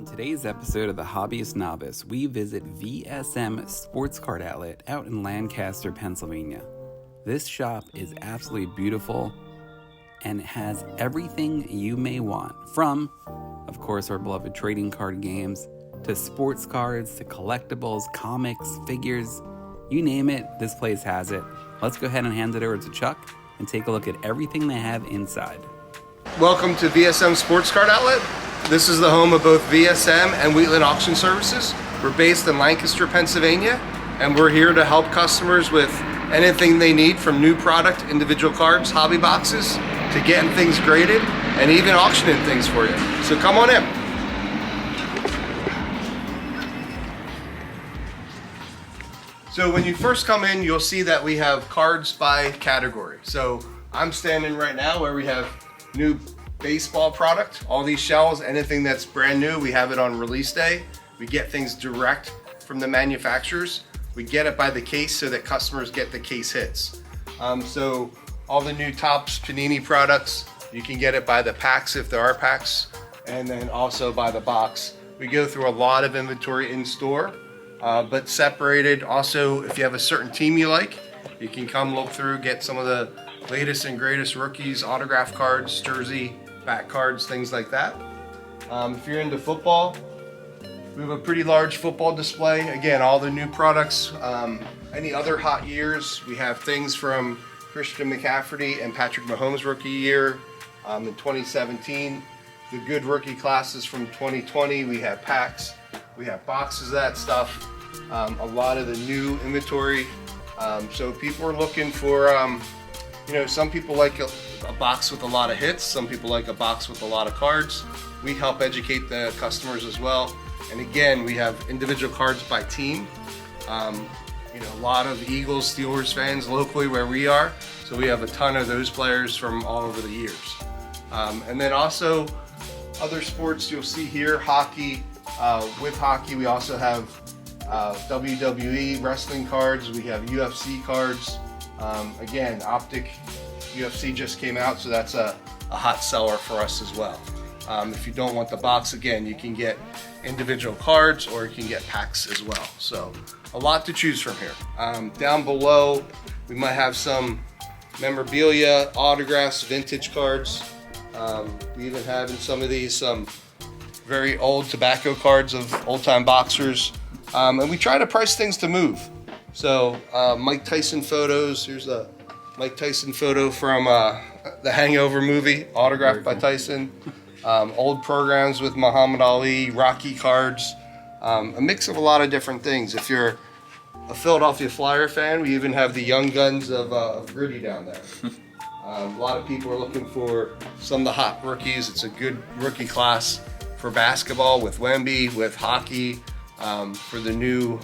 On today's episode of The Hobbyist Novice, we visit VSM Sports Card Outlet out in Lancaster, Pennsylvania. This shop is absolutely beautiful and has everything you may want, from, of course, our beloved trading card games, to sports cards, to collectibles, comics, figures, you name it, this place has it. Let's go ahead and hand it over to Chuck and take a look at everything they have inside. Welcome to VSM Sports Card Outlet. This is the home of both VSM and Wheatland Auction Services. We're based in Lancaster, Pennsylvania, and we're here to help customers with anything they need, from new product, individual cards, hobby boxes, to getting things graded, and even auctioning things for you. So come on in. So when you first come in, you'll see that we have cards by category. So I'm standing right now where we have new baseball product. All these shells, anything that's brand new, we have it on release day. We get things direct from the manufacturers. We get it by the case so that customers get the case hits. So all the new Topps Panini products, you can get it by the packs if there are packs, and then also by the box. We go through a lot of inventory in store, but separated. Also, if you have a certain team you like, you can come look through, get some of the latest and greatest rookies, autograph cards, jersey, back cards, things like that. If you're into football, we have a pretty large football display. Again, all the new products, any other hot years. We have things from Christian McCaffrey and Patrick Mahomes rookie year in 2017. The good rookie classes from 2020. We have packs, we have boxes of that stuff. A lot of the new inventory. So people are looking for, some people like a box with a lot of hits, some people like a box with a lot of cards. We help educate the customers as well. And again, we have individual cards by team. A lot of Eagles, Steelers fans locally where we are. So we have a ton of those players from all over the years. And then also other sports you'll see here, hockey. With hockey, we also have WWE wrestling cards. We have UFC cards. Again, Optic UFC just came out, so that's a hot seller for us as well. If you don't want the box, again, you can get individual cards or you can get packs as well. So a lot to choose from here. Down below, we might have some memorabilia, autographs, vintage cards. We even have in some of these some very old tobacco cards of old-time boxers. And we try to price things to move. So Mike Tyson photos. Here's a Mike Tyson photo from the Hangover movie, autographed by Tyson. Old programs with Muhammad Ali, Rocky cards. A mix of a lot of different things. If you're a Philadelphia Flyer fan, we even have the young guns of Gritty down there. A lot of people are looking for some of the hot rookies. It's a good rookie class for basketball with Wemby, with hockey. For the new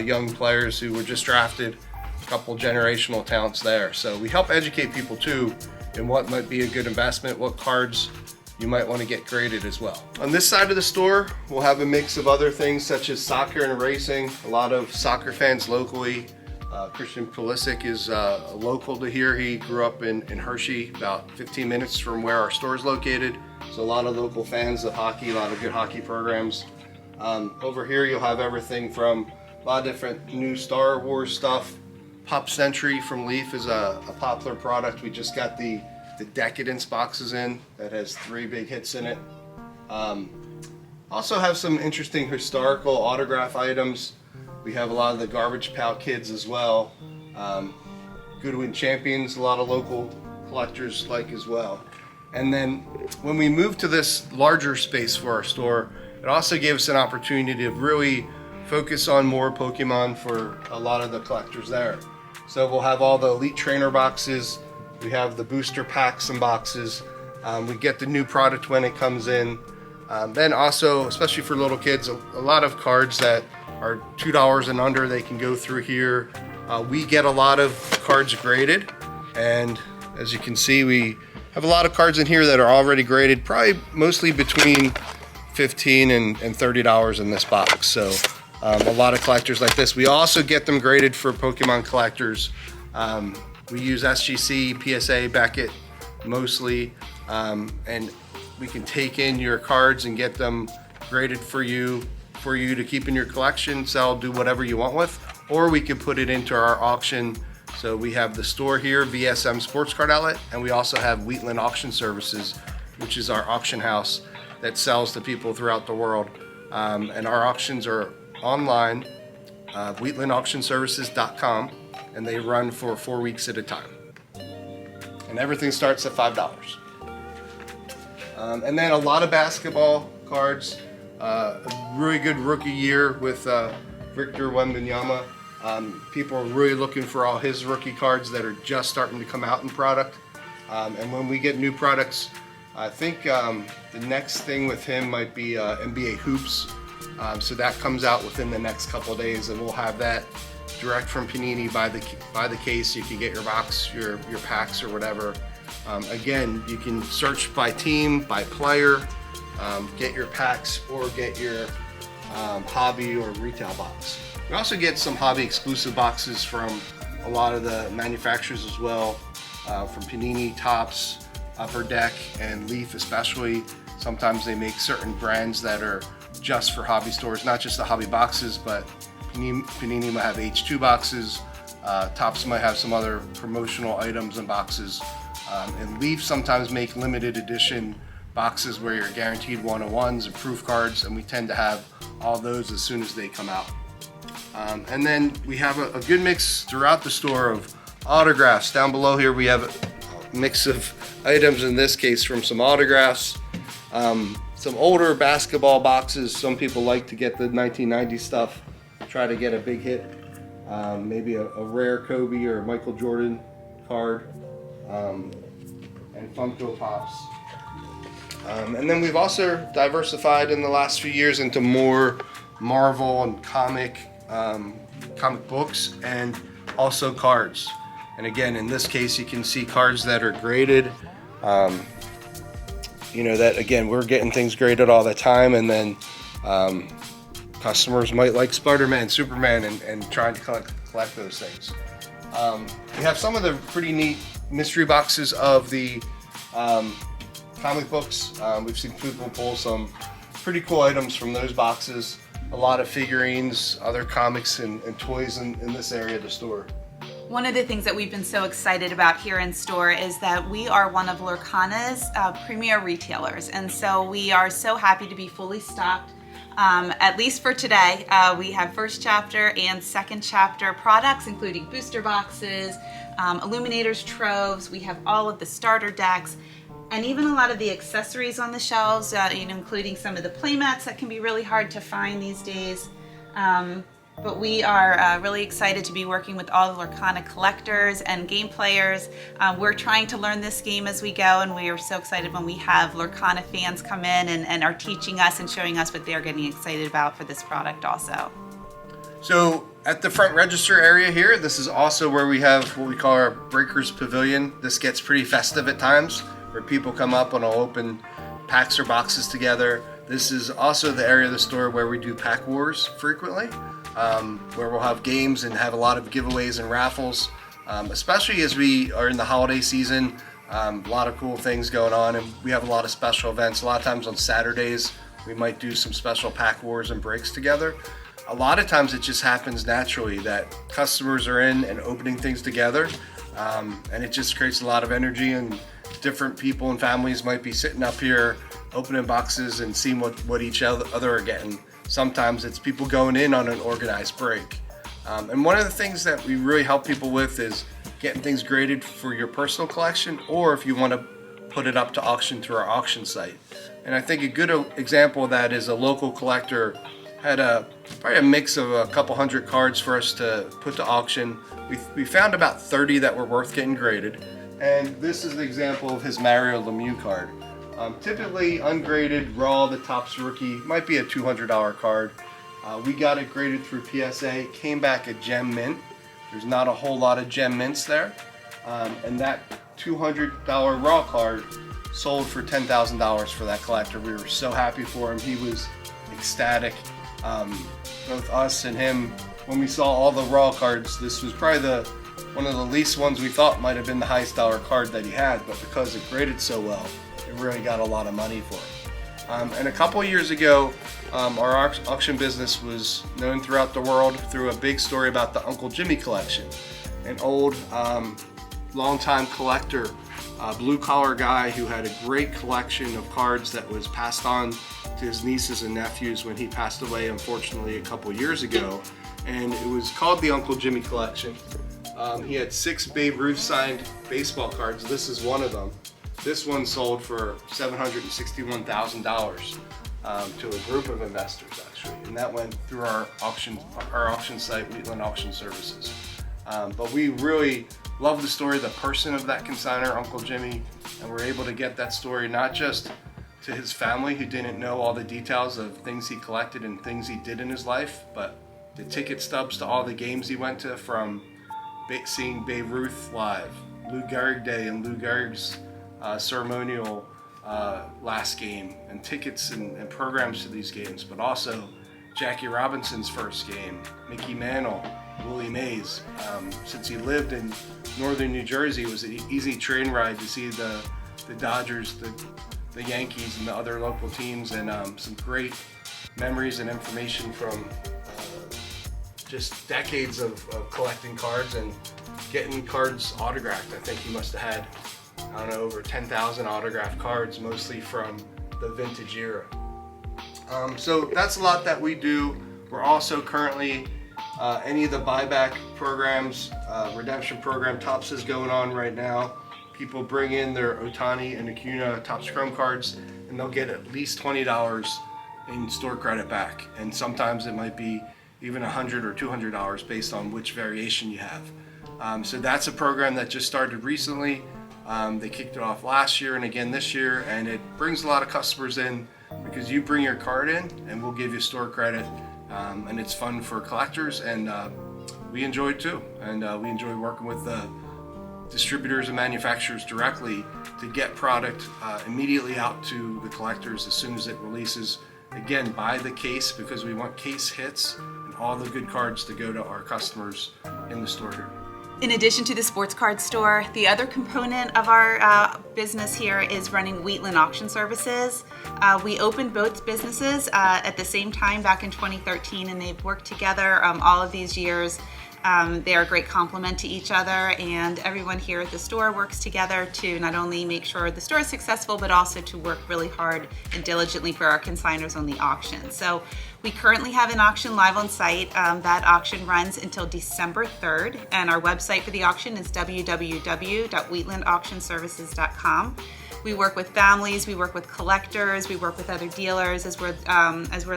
young players who were just drafted, a couple generational talents there. So we help educate people too in what might be a good investment, what cards you might want to get graded as well. On this side of the store, we'll have a mix of other things such as soccer and racing. A lot of soccer fans locally. Christian Pulisic is local to here. He grew up in Hershey, about 15 minutes from where our store is located. So a lot of local fans of hockey, a lot of good hockey programs. Over here you'll have everything from a lot of different new Star Wars stuff. Pop Century from Leaf is a popular product. We just got the Decadence boxes in that has 3 big hits in it. Also have some interesting historical autograph items. We have a lot of the Garbage Pail Kids as well. Goodwin Champions, a lot of local collectors like as well. And then when we moved to this larger space for our store, it also gave us an opportunity to really focus on more Pokemon for a lot of the collectors there. So we'll have all the Elite Trainer boxes, we have the booster packs and boxes, we get the new product when it comes in. Then also, especially for little kids, a lot of cards that are $2 and under, they can go through here. We get a lot of cards graded, and as you can see, we have a lot of cards in here that are already graded, probably mostly between $15 and $30 in this box. So a lot of collectors like this. We also get them graded for Pokemon collectors. We use SGC, PSA, Beckett mostly, and we can take in your cards and get them graded for you to keep in your collection, sell, do whatever you want with, or we can put it into our auction. So we have the store here, VSM Sports Card Outlet, and we also have Wheatland Auction Services, which is our auction house that sells to people throughout the world. And our auctions are online, wheatlandauctionservices.com, and they run for 4 weeks at a time. And everything starts at $5. And then a lot of basketball cards, a really good rookie year with Victor Wembanyama. People are really looking for all his rookie cards that are just starting to come out in product. And when we get new products, I think the next thing with him might be NBA Hoops. So that comes out within the next couple of days, and we'll have that direct from Panini by the case. You can get your box, your packs or whatever. Again, you can search by team, by player, get your packs or get your hobby or retail box. We also get some hobby exclusive boxes from a lot of the manufacturers as well, from Panini, Topps, Upper Deck, and Leaf especially. Sometimes they make certain brands that are just for hobby stores, not just the hobby boxes, but Panini might have H2 boxes, Topps might have some other promotional items and boxes, and Leaf sometimes make limited edition boxes where you're guaranteed 101s and proof cards, and we tend to have all those as soon as they come out. And then we have a good mix throughout the store of autographs. Down below here we have a mix of items, in this case from some autographs, some older basketball boxes. Some people like to get the 1990 stuff, try to get a big hit, maybe a rare Kobe or Michael Jordan card, and Funko Pops. And then we've also diversified in the last few years into more Marvel and comic books, and also cards. And again, in this case, you can see cards that are graded. That again, we're getting things graded all the time, and then customers might like Spider-Man, Superman, and trying to collect those things. We have some of the pretty neat mystery boxes of the comic books. We've seen people pull some pretty cool items from those boxes. A lot of figurines, other comics, and toys in this area of the store. One of the things that we've been so excited about here in store is that we are one of Lorcana's premier retailers, and so we are so happy to be fully stocked. At least for today, we have first chapter and second chapter products, including booster boxes, illuminators troves. We have all of the starter decks, and even a lot of the accessories on the shelves, including some of the playmats that can be really hard to find these days. But we are really excited to be working with all the Lorcana collectors and game players. We're trying to learn this game as we go, and we are so excited when we have Lorcana fans come in and are teaching us and showing us what they're getting excited about for this product also. So at the front register area here, this is also where we have what we call our Breakers Pavilion. This gets pretty festive at times, where people come up and will open packs or boxes together. This is also the area of the store where we do pack wars frequently, where we'll have games and have a lot of giveaways and raffles, especially as we are in the holiday season. A lot of cool things going on, and we have a lot of special events. A lot of times on Saturdays, we might do some special pack wars and breaks together. A lot of times it just happens naturally that customers are in and opening things together, and it just creates a lot of energy, and different people and families might be sitting up here opening boxes and seeing what each other are getting. Sometimes it's people going in on an organized break. And one of the things that we really help people with is getting things graded for your personal collection, or if you want to put it up to auction through our auction site. And I think a good example of that is a local collector had probably a mix of a couple hundred cards for us to put to auction. We found about 30 that were worth getting graded. And this is the example of his Mario Lemieux card. Typically ungraded, raw, the Topps rookie, might be a $200 card. We got it graded through PSA, came back a gem mint. There's not a whole lot of gem mints there. And that $200 raw card sold for $10,000 for that collector. We were so happy for him. He was ecstatic. Both us and him, when we saw all the raw cards, this was probably one of the least ones we thought might have been the highest dollar card that he had, but because it graded so well, it really got a lot of money for it. And a couple years ago, our auction business was known throughout the world through a big story about the Uncle Jimmy collection, an old, longtime collector, blue-collar guy who had a great collection of cards that was passed on to his nieces and nephews when he passed away, unfortunately, a couple years ago. And it was called the Uncle Jimmy collection. He had 6 Babe Ruth signed baseball cards. This is one of them. This one sold for $761,000 to a group of investors, actually, and that went through our auction site, Wheatland Auction Services. But we really love the story, the person of that consignor, Uncle Jimmy, and we're able to get that story not just to his family who didn't know all the details of things he collected and things he did in his life, but the ticket stubs to all the games he went to, from seeing Babe Ruth live, Lou Gehrig Day and Lou Gehrig's ceremonial last game, and tickets and programs to these games, but also Jackie Robinson's first game, Mickey Mantle, Willie Mays. Since he lived in northern New Jersey, it was an easy train ride to see the Dodgers, the Yankees, and the other local teams, and some great memories and information from just decades of collecting cards and getting cards autographed. I think he must have had, I don't know, over 10,000 autographed cards, mostly from the vintage era. So that's a lot that we do. We're also currently, any of the buyback programs, redemption program, Topps is going on right now. People bring in their Ohtani and Acuna Topps Chrome cards, and they'll get at least $20 in store credit back. And sometimes it might be even $100 or $200 based on which variation you have. So that's a program that just started recently. They kicked it off last year and again this year, and it brings a lot of customers in because you bring your card in and we'll give you store credit, and it's fun for collectors, and we enjoy it too. And we enjoy working with the distributors and manufacturers directly to get product immediately out to the collectors as soon as it releases. Again, buy the case, because we want case hits and all the good cards to go to our customers in the store here. In addition to the sports card store, the other component of our business here is running Wheatland Auction Services. We opened both businesses at the same time back in 2013, and they've worked together all of these years. They are a great complement to each other, and everyone here at the store works together to not only make sure the store is successful, but also to work really hard and diligently for our consigners on the auction. So we currently have an auction live on site. That auction runs until December 3rd, and our website for the auction is www.wheatlandauctionservices.com. We work with families, we work with collectors, we work with other dealers as we're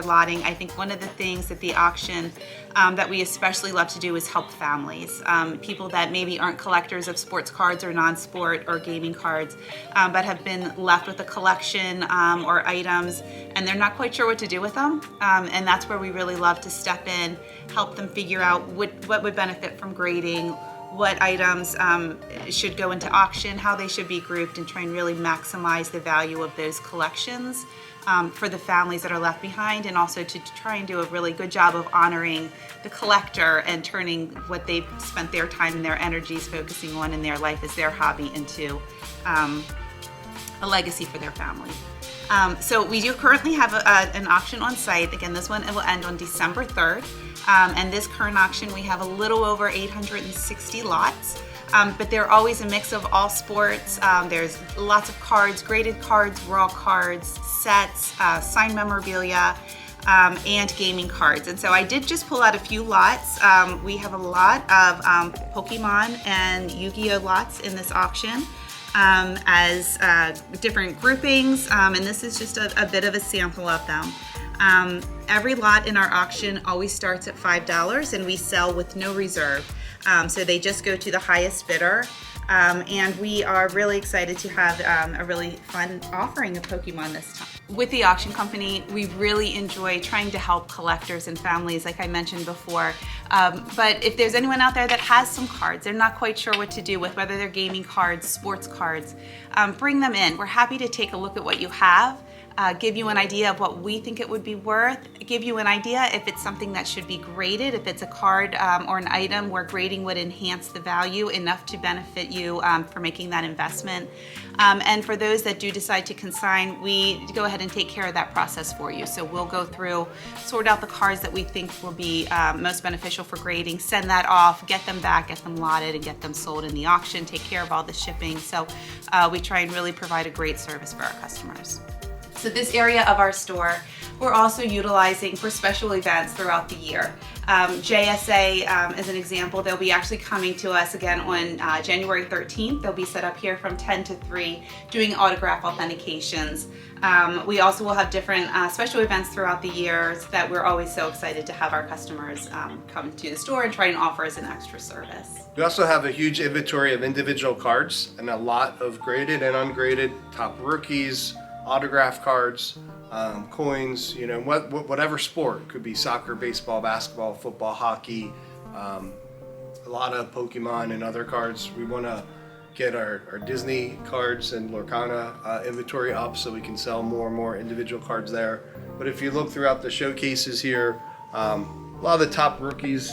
lotting. I think one of the things that the auction that we especially love to do is help families, people that maybe aren't collectors of sports cards or non-sport or gaming cards, but have been left with a collection or items, and they're not quite sure what to do with them. And that's where we really love to step in, help them figure out what would benefit from grading, what items should go into auction, how they should be grouped, and try and really maximize the value of those collections for the families that are left behind, and also to try and do a really good job of honoring the collector and turning what they've spent their time and their energies focusing on in their life as their hobby into a legacy for their family. So we do currently have an auction on site. Again, this one will end on December 3rd. And this current auction, we have a little over 860 lots, but they're always a mix of all sports. There's lots of cards, graded cards, raw cards, sets, signed memorabilia, and gaming cards. And so I did just pull out a few lots. We have a lot of Pokemon and Yu-Gi-Oh lots in this auction, as different groupings, and this is just a bit of a sample of them. Every lot in our auction always starts at $5, and we sell with no reserve. So they just go to the highest bidder. And we are really excited to have a really fun offering of Pokemon this time. With the auction company, we really enjoy trying to help collectors and families, like I mentioned before. But if there's anyone out there that has some cards, they're not quite sure what to do with, whether they're gaming cards, sports cards, bring them in. We're happy to take a look at what you have. give you an idea of what we think it would be worth, give you an idea if it's something that should be graded, if it's a card or an item where grading would enhance the value enough to benefit you for making that investment. And for those that do decide to consign, we go ahead and take care of that process for you. So we'll go through, sort out the cards that we think will be most beneficial for grading, send that off, get them back, get them lotted, and get them sold in the auction, take care of all the shipping. So we try and really provide a great service for our customers. So this area of our store, we're also utilizing for special events throughout the year. JSA, as an example, they'll be actually coming to us again on January 13th. They'll be set up here from 10 to 3 doing autograph authentications. We also will have different special events throughout the years that we're always so excited to have our customers come to the store and try and offer as an extra service. We also have a huge inventory of individual cards and a lot of graded and ungraded top rookies, autograph cards, coins, you know, whatever sport. Could be soccer, baseball, basketball, football, hockey, a lot of Pokemon and other cards. We want to get our Disney cards and Lorcana inventory up so we can sell more and more individual cards there. But if you look throughout the showcases here, a lot of the top rookies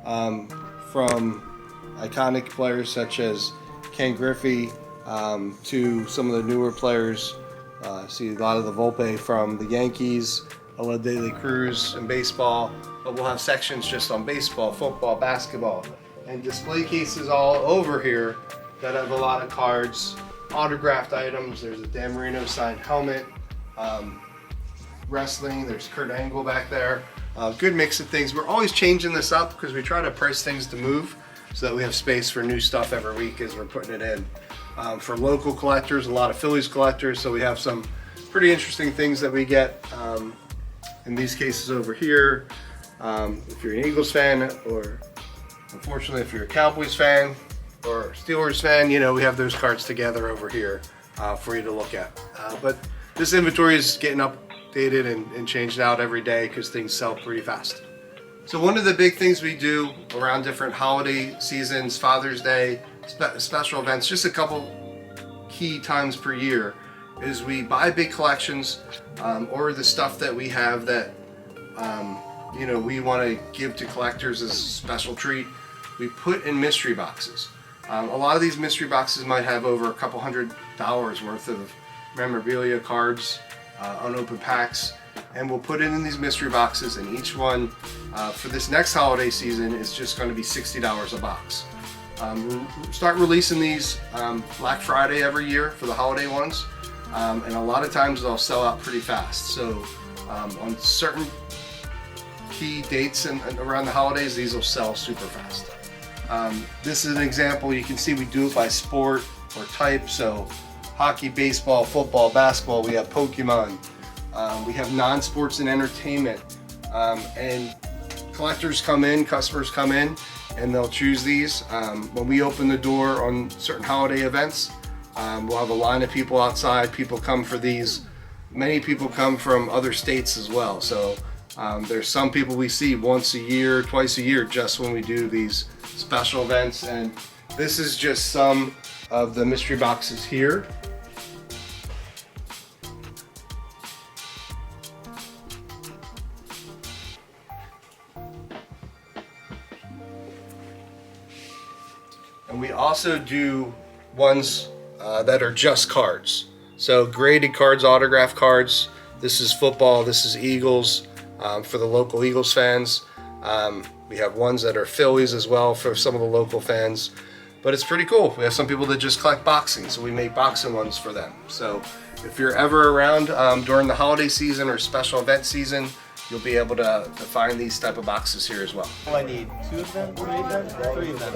from iconic players such as Ken Griffey to some of the newer players. See a lot of the Volpe from the Yankees, Ella De La Cruz in baseball, but we'll have sections just on baseball, football, basketball, and display cases all over here that have a lot of cards, autographed items. There's a Dan Marino signed helmet, wrestling, there's Kurt Angle back there. Good mix of things. We're always changing this up because we try to price things to move so that we have space for new stuff every week as we're putting it in. For local collectors, a lot of Phillies collectors, so we have some pretty interesting things that we get in these cases over here. If you're an Eagles fan, or unfortunately if you're a Cowboys fan or Steelers fan, you know, we have those cards together over here for you to look at. But this inventory is getting updated and changed out every day because things sell pretty fast. So one of the big things we do around different holiday seasons, Father's Day, special events, just a couple key times per year, is we buy big collections or the stuff that we have that you know, we want to give to collectors as a special treat. We put in mystery boxes. A lot of these mystery boxes might have over a couple $100 worth of memorabilia, cards, unopened packs, and we'll put it in these mystery boxes, and each one for this next holiday season is just going to be $60 a box. We'll start releasing these Black Friday every year for the holiday ones, and a lot of times they'll sell out pretty fast. So on certain key dates and around the holidays, these will sell super fast. This is an example. You can see we do it by sport or type. So hockey, baseball, football, basketball. We have Pokemon. We have non-sports and entertainment. And collectors come in, customers come in, and they'll choose these. When we open the door on certain holiday events, we'll have a line of people outside. People come for these. Many people come from other states as well. So there's some people we see once a year, twice a year, just when we do these special events. And this is just some of the mystery boxes here. And we also do ones that are just cards. So graded cards, autograph cards. This is football, this is Eagles, for the local Eagles fans. We have ones that are Phillies as well for some of the local fans. But it's pretty cool. We have some people that just collect boxing, so we make boxing ones for them. So if you're ever around during the holiday season or special event season, you'll be able to find these type of boxes here as well. Oh, I need 2 of them, 3 of them, 3 of them.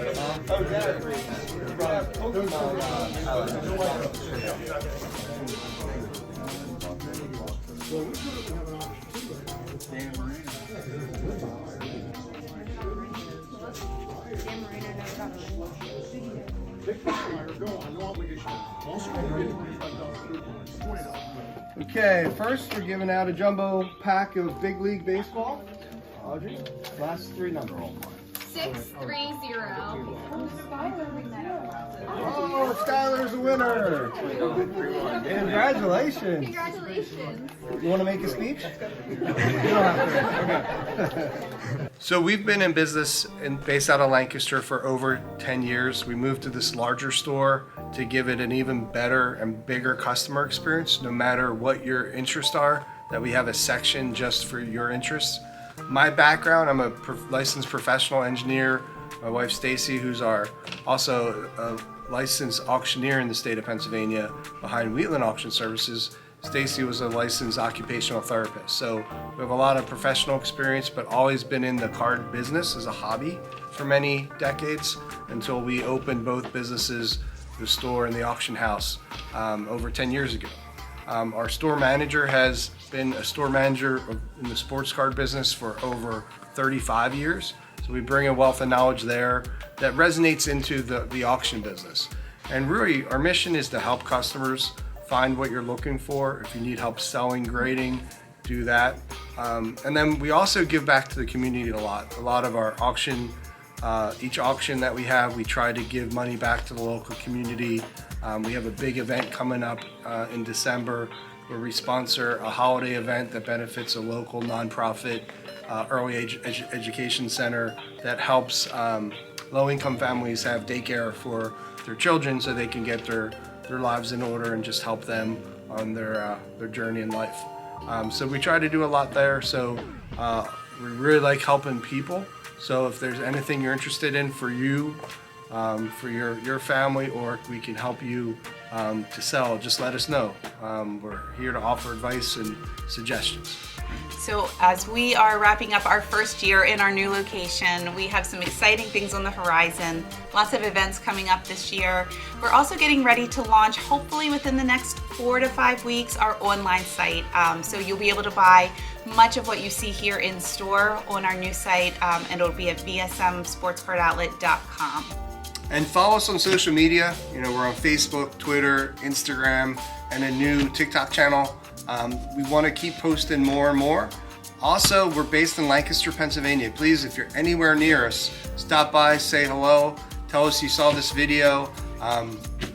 Okay, first we're giving out a jumbo pack of Big League Baseball. Audrey, last 3 number all. 630. Oh, Skylar's a winner! Congratulations! Congratulations. You want to make a speech? You don't have to. Okay. So we've been in business based out of Lancaster for over 10 years. We moved to this larger store to give it an even better and bigger customer experience, no matter what your interests are, that we have a section just for your interests. My background, I'm a licensed professional engineer. My wife Stacy, who's also a licensed auctioneer in the state of Pennsylvania behind Wheatland Auction Services. Stacy was a licensed occupational therapist. So we have a lot of professional experience, but always been in the card business as a hobby for many decades until we opened both businesses, the store and the auction house, over 10 years ago. Our store manager has been a store manager in the sports card business for over 35 years. So we bring a wealth of knowledge there that resonates into the auction business. And really, our mission is to help customers find what you're looking for. If you need help selling, grading, do that. And then we also give back to the community a lot. A lot of our auction, each auction that we have, we try to give money back to the local community. We have a big event coming up in December where we sponsor a holiday event that benefits a local nonprofit early education center that helps low-income families have daycare for their children so they can get their lives in order and just help them on their journey in life. So we try to do a lot there. So we really like helping people. So if there's anything you're interested in for you, for your family, or we can help you to sell, just let us know. We're here to offer advice and suggestions. So as we are wrapping up our first year in our new location, we have some exciting things on the horizon, lots of events coming up this year. We're also getting ready to launch, hopefully within the next 4 to 5 weeks, our online site. So you'll be able to buy much of what you see here in store on our new site, and it'll be at vsmsportscardoutlet.com. And follow us on social media. You know, we're on Facebook, Twitter, Instagram, and a new TikTok channel. We want to keep posting more and more. Also, we're based in Lancaster, Pennsylvania. Please, if you're anywhere near us, stop by, say hello, tell us you saw this video.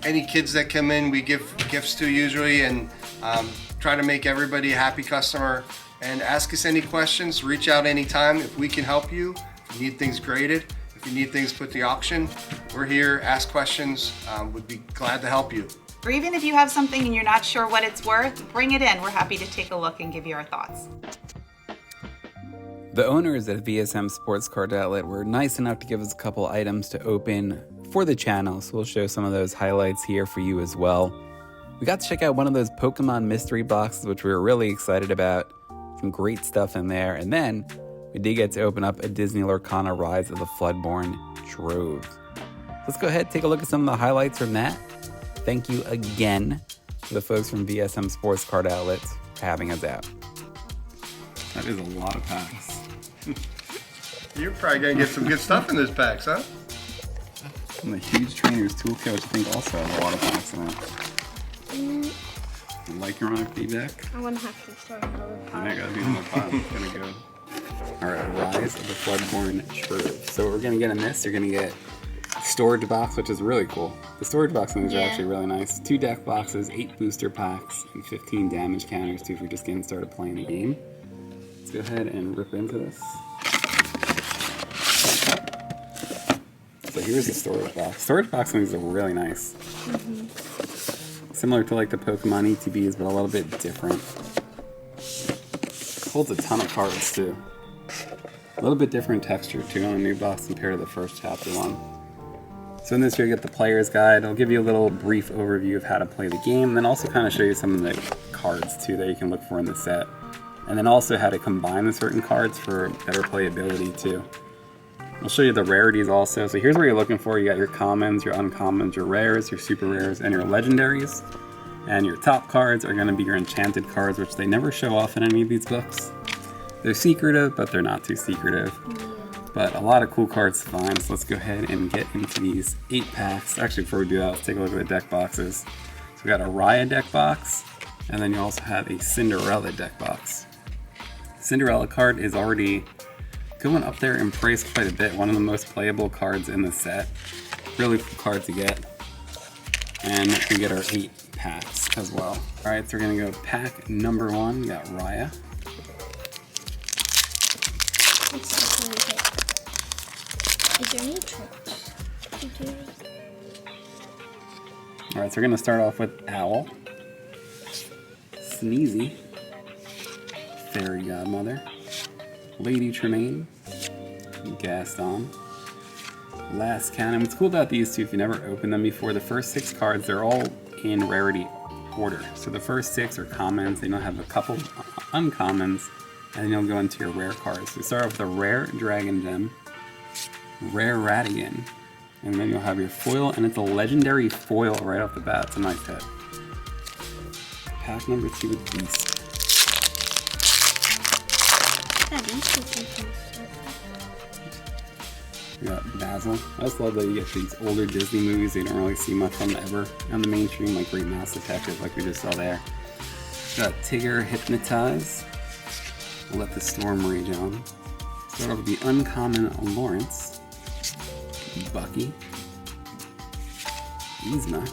Any kids that come in, we give gifts to usually, and try to make everybody a happy customer. And ask us any questions, reach out anytime if we can help you. If you need things graded, if you need things put to auction, we're here, ask questions, would be glad to help you. Or even if you have something and you're not sure what it's worth, bring it in. We're happy to take a look and give you our thoughts. The owners at VSM Sports Card Outlet were nice enough to give us a couple items to open for the channel, so we'll show some of those highlights here for you as well. We got to check out one of those Pokemon mystery boxes, which we were really excited about. Some great stuff in there. And then we did get to open up a Disney Lorcana Rise of the Floodborn Trove. Let's go ahead and take a look at some of the highlights from that. Thank you again to the folks from VSM Sports Card Outlet for having us out. That is a lot of packs. You're probably going to get some good stuff in those packs, huh? And the Huge Trainers Toolkit, which I think also has a lot of packs in it. You like your own feedback? I want to have to start another And I gotta do more fun. It's gonna go. Alright, Rise of the Floodborn Trove. So what we're gonna get in this, you're gonna get a storage box, which is really cool. The storage box things are actually really nice. 2 deck boxes, 8 booster packs, and 15 damage counters too if you're just getting started playing the game. Let's go ahead and rip into this. So here's the storage box. Storage box things are really nice. Similar to like the Pokemon ETBs, but a little bit different. Holds a ton of cards too. A little bit different texture too on a new box compared to the first chapter one. So in this you get the player's guide. It'll give you a little brief overview of how to play the game, and then also kind of show you some of the cards too that you can look for in the set. And then also how to combine the certain cards for better playability too. I'll show you the rarities also. So here's what you're looking for. You got your commons, your uncommons, your rares, your super rares, and your legendaries. And your top cards are going to be your enchanted cards, which they never show off in any of these books. They're secretive, but they're not too secretive. But a lot of cool cards to find, so let's go ahead and get into these 8 packs. Actually, before we do that, let's take a look at the deck boxes. So we got a Raya deck box, and then you also have a Cinderella deck box. Cinderella card is already going up there in price quite a bit. One of the most playable cards in the set. Really cool card to get. And we get our 8 packs as well. Alright, so we're gonna go pack number 1. We got Raya. Is there any tricks? Alright, so we're gonna start off with Owl. Sneezy. Fairy Godmother. Lady Tremaine. Gaston. Last Cannon. What's cool about these two, if you never opened them before, the first 6 cards, they're all in rarity order. So the first 6 are commons, then you'll have a couple uncommons, and then you'll go into your rare cards. So you start off with a rare Dragon Gem, rare Radigan, and then you'll have your foil, and it's a legendary foil right off the bat. It's a nice hit. Pack number 2 with Beast. We got Basil. I just love that you get these older Disney movies you don't really see much from ever on the mainstream, like Great Mouse Detective, like we just saw there. We got Tigger Hypnotize. Let the Storm Rage On. Start off with the uncommon Lawrence. Bucky. Yzma.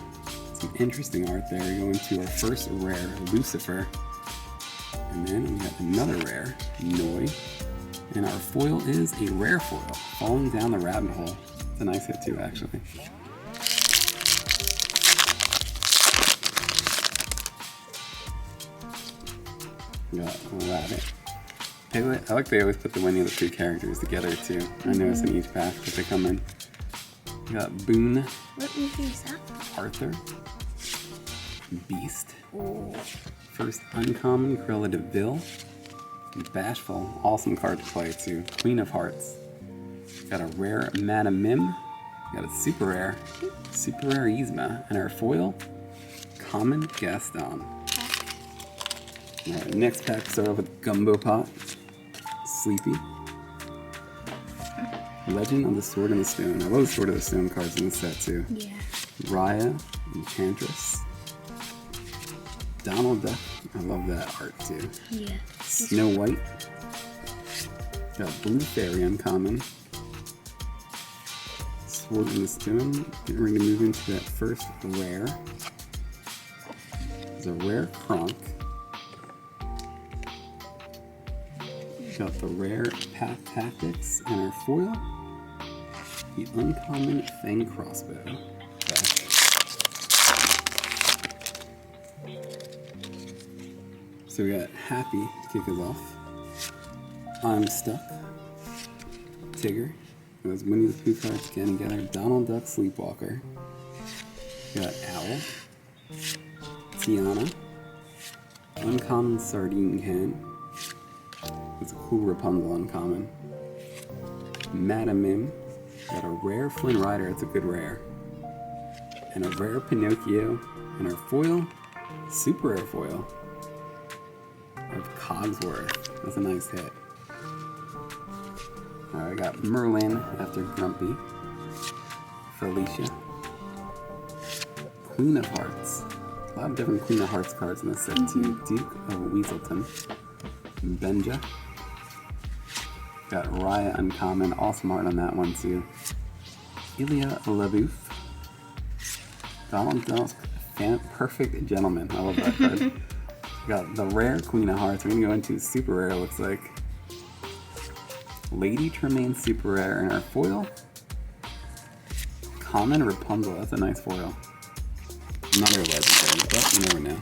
Some interesting art there. We go into our first rare, Lucifer. And then we got another rare, Noi. And our foil is a rare foil, Falling Down the Rabbit Hole. It's a nice hit too, actually. We got Rabbit. I like they always put the Winnie the Pooh characters together too. I noticed in each pack that they come in. We got Boone. What movie is that? Arthur. Beast. Oh. First uncommon, Cruella de Vil. Bashful, awesome card to play too. Queen of Hearts. Got a rare Madame Mim. Got a super rare Yzma. And our foil, common Gaston. Alright, next pack, start off with Gumbo Pot. Sleepy. Legend of the Sword and the Stone. I love the Sword of the Stone cards in the set too. Yeah. Raya, Enchantress. Donald Duck. I love that art too. Yeah. Snow White. Got Blue Fairy uncommon. Sword in the Stone. Getting ready to move into that first rare. There's a rare Kronk. Got the rare Path Tactics and our foil. The uncommon Fang Crossbow. Okay. So we got Happy to kick us off. I'm Stuck. Tigger. Those Winnie the Pooh cards getting together. Donald Duck Sleepwalker. We got Owl. Tiana. Uncommon Sardine Can. It's a cool Rapunzel uncommon. Madame Mim. Got a rare Flynn Rider. It's a good rare. And a rare Pinocchio. And our foil, super rare foil of Cogsworth. That's a nice hit. Alright, I got Merlin after Grumpy. Felicia. Queen of Hearts. A lot of different Queen of Hearts cards in this set too. Duke of Weaselton. Benja. Got Raya uncommon. Awesome art on that one too. Ilya LaBeouf. Donald Duck. Perfect Gentleman. I love that card. Got the rare Queen of Hearts. We're gonna go into super rare, looks like. Lady Tremaine super rare and our foil. Common Rapunzel. That's a nice foil. Another legendary, but you never know.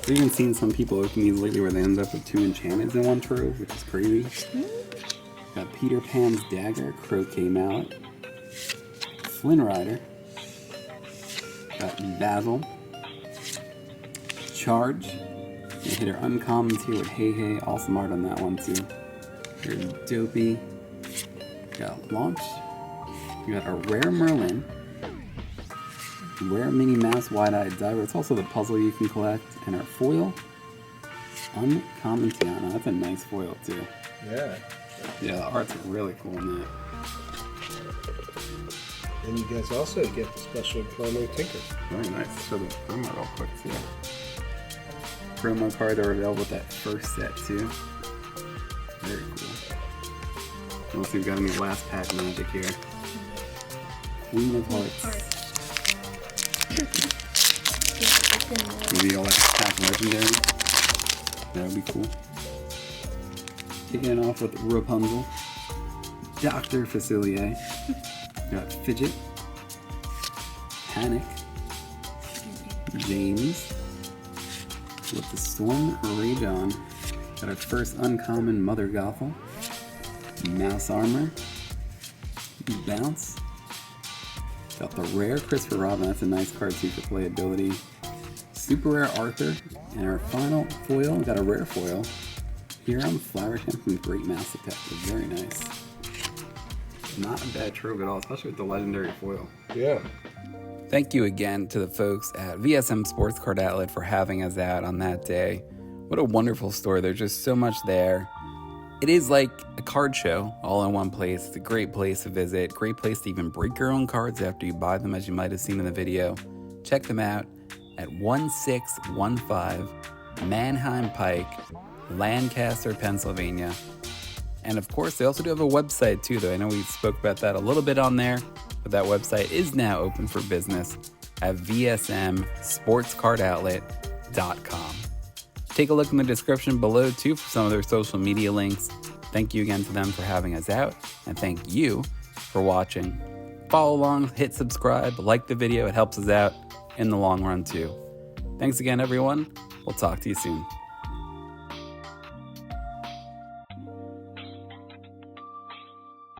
I've even seen some people open these lately where they end up with 2 enchantments in one trove, which is crazy. Got Peter Pan's Dagger, Croquet Mallet. Flynn Rider. Got Basil. Charge. We hit our uncommons here with Hey Hey. Awesome art on that one too. Here's Dopey. Got Launch. We got a rare Merlin. Rare Minnie Mouse Wide-Eyed Diver. It's also the puzzle you can collect. And our foil. Uncommon Tiana. That's a nice foil too. Yeah. Yeah, the art's really cool in that. And you guys also get the special promo Tinker. Very nice. Show the promo real quick too. Promo cards are available with that first set too. Very cool. Let's see if we've got any last pack magic here. Queen of Hearts. Maybe a last pack legendary. That would be cool. Kicking it off with Rapunzel. Dr. Facilier. Got Fidget. Panic. James. With the Storm Rage On. Got our first uncommon Mother Gothel. Mouse Armor. Bounce. Got the rare Christopher Robin. That's a nice card too for playability. Super rare Arthur. And our final foil, got a rare foil. Here on the Flower Champ from Great Mouse Detective. Very nice. Not a bad trove at all, especially with the legendary foil. Yeah. Thank you again to the folks at VSM Sports Card Outlet for having us out on that day. What a wonderful store. There's just so much there. It is like a card show all in one place. It's a great place to visit. Great place to even break your own cards after you buy them, as you might have seen in the video. Check them out at 1615 Manheim Pike, Lancaster, Pennsylvania. And of course, they also do have a website too, though. I know we spoke about that a little bit on there, but that website is now open for business at vsmsportscardoutlet.com. Take a look in the description below too for some of their social media links. Thank you again to them for having us out, and thank you for watching. Follow along, hit subscribe, like the video. It helps us out in the long run too. Thanks again, everyone. We'll talk to you soon.